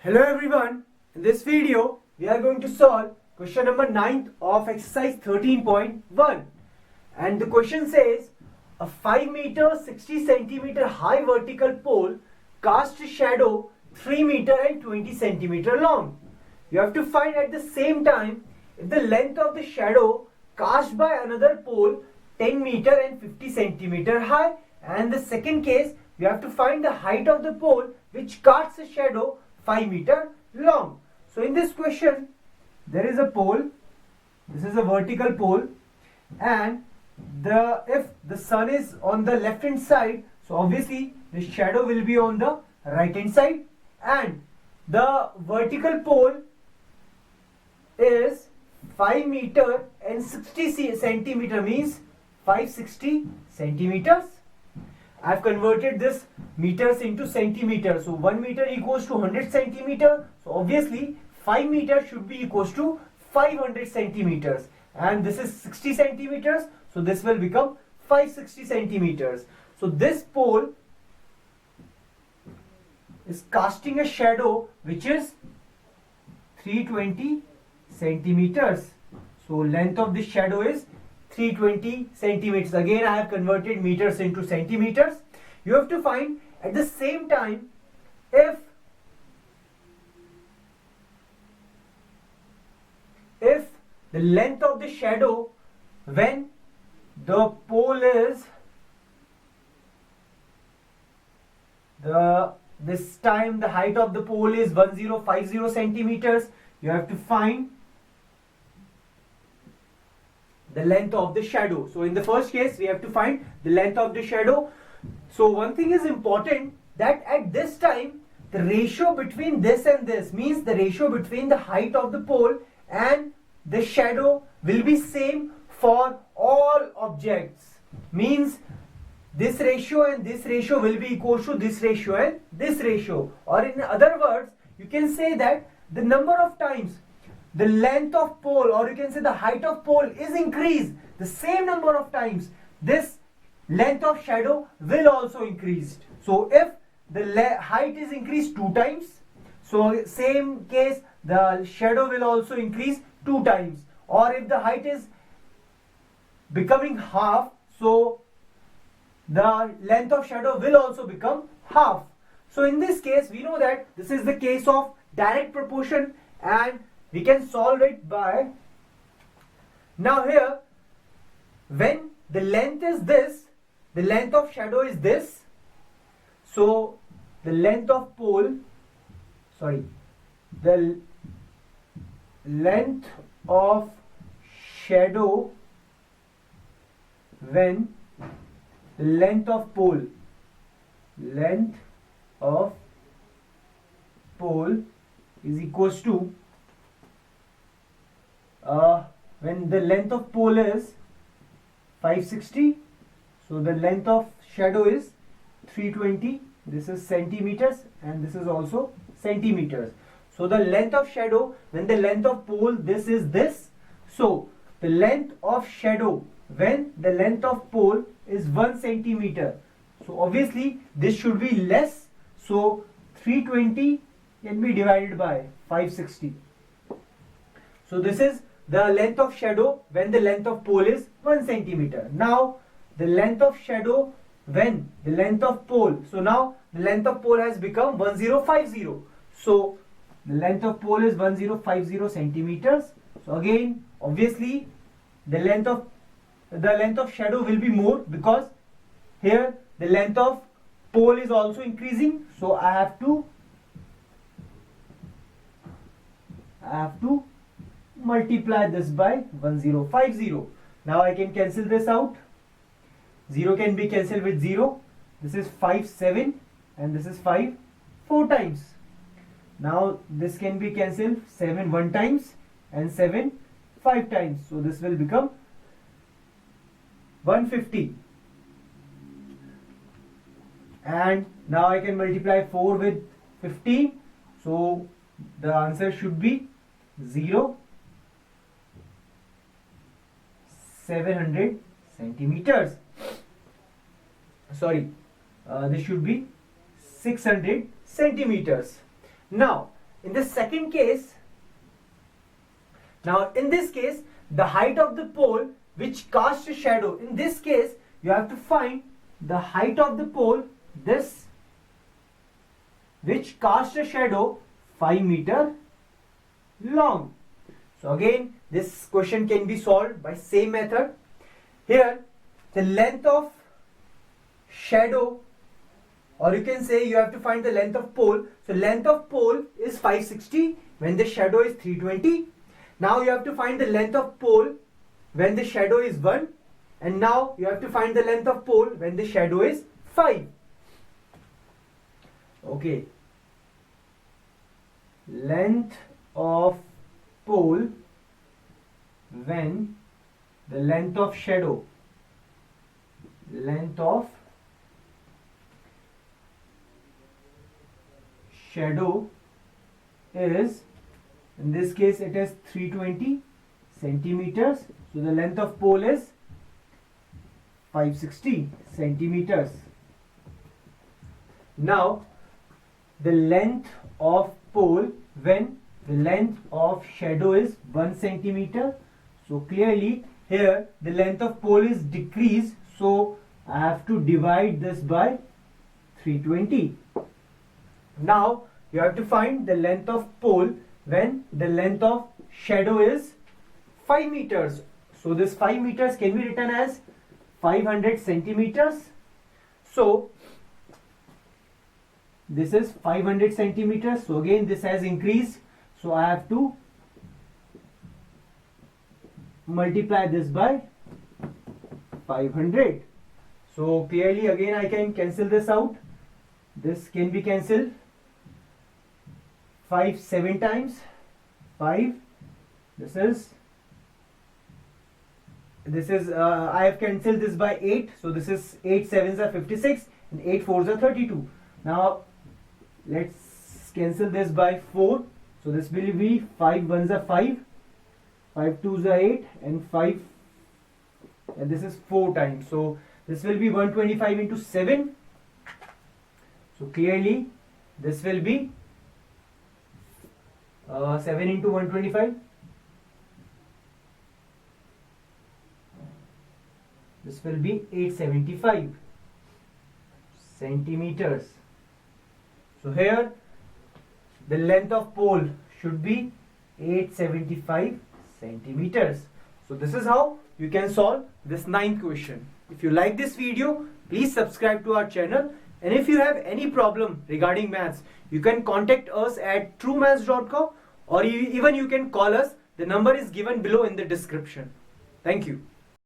Hello everyone, in this video we are going to solve question number 9 of exercise 13.1 and the question says a 5 meter 60 centimeter high vertical pole casts a shadow 3 meter and 20 centimeter long. You have to find at the same time if the length of the shadow cast by another pole 10 meter and 50 centimeter high, and the second case we have to find the height of the pole which casts a shadow 5 meter long. So in this question there is a pole, this is a vertical pole, and if the sun is on the left hand side, so obviously the shadow will be on the right hand side, and the vertical pole is 5 meter and 60 centimeter, means 560 centimeters. I have converted this meters into centimeters. So 1 meter equals to 100 centimeter. So obviously 5 meters should be equals to 500 centimeters. And this is 60 centimeters. So this will become 560 centimeters. So this pole is casting a shadow which is 320 centimeters. So length of this shadow is 320 centimeters. Again, I have converted meters into centimeters. You have to find at the same time if the length of the shadow when the pole is this time the height of the pole is 1050 centimeters. You have to find the length of the shadow. So in the first case we have to find the length of the shadow. So one thing is important, that at this time the ratio between this and this, means the ratio between the height of the pole and the shadow will be same for all objects, means this ratio and this ratio will be equal to this ratio and this ratio, or in other words you can say that the number of times the length of pole, or you can say the height of pole, is increased, the same number of times this length of shadow will also increase. So if the height is increased 2 times, so same case the shadow will also increase 2 times. Or if the height is becoming half, so the length of shadow will also become half. So in this case we know that this is the case of direct proportion, and we can solve it by, now here when the length is this, the length of shadow is this, so the length of pole, the length of shadow when the length of pole is equals to when the length of pole is 560, so the length of shadow is 320. This is centimeters and this is also centimeters. So the length of shadow when the length of pole this is this, so the length of shadow when the length of pole is 1 centimeter, so obviously this should be less, so 320 can be divided by 560. So this is the length of shadow when the length of pole is 1 centimeter. Now the length of shadow when the length of pole, so now the length of pole has become 1050. So the length of pole is 1050 centimeters. So again obviously the length of shadow will be more, because here the length of pole is also increasing, so I have to multiply this by 1050. Now I can cancel this out. 0 can be cancelled with 0. This is 5 7 and this is 5 4 times. Now this can be cancelled, 7 1 times and 7 5 times. So this will become 150. And now I can multiply 4 with 50. So the answer should be 700 centimeters. This should be 600 centimeters. Now in the second case, now in this case, the height of the pole which casts a shadow, in this case, you have to find the height of the pole, this, which casts a shadow 5 meter long. So again, this question can be solved by same method. Here, the length of shadow, or you can say you have to find the length of pole. So length of pole is 560 when the shadow is 320. Now you have to find the length of pole when the shadow is 1, and now you have to find the length of pole when the shadow is 5. Okay. Length of pole when the length of shadow is, in this case it is 320 centimeters, so the length of pole is 560 centimeters. Now the length of pole when the length of shadow is 1 centimeter. So clearly here the length of pole is decreased, so I have to divide this by 320. Now you have to find the length of pole when the length of shadow is 5 meters. So this 5 meters can be written as 500 centimeters. So this is 500 centimeters. So again this has increased. So I have to multiply this by 500. So clearly again I can cancel this out. This can be cancelled. 5 7 times 5. This is I have cancelled this by 8. So this is 8 7s are 56 and 8 4s are 32. Now let's cancel this by 4. So this will be 5 1s are 5, 5 2s are 8, and 5, and this is 4 times. So this will be 125 into 7. So clearly this will be 7 into 125. This will be 875 centimeters. So here the length of pole should be 875 centimeters. So this is how you can solve this 9th question. If you like this video, please subscribe to our channel, and if you have any problem regarding maths, you can contact us at truemaths.com, or even you can call us. The number is given below in the description. Thank you.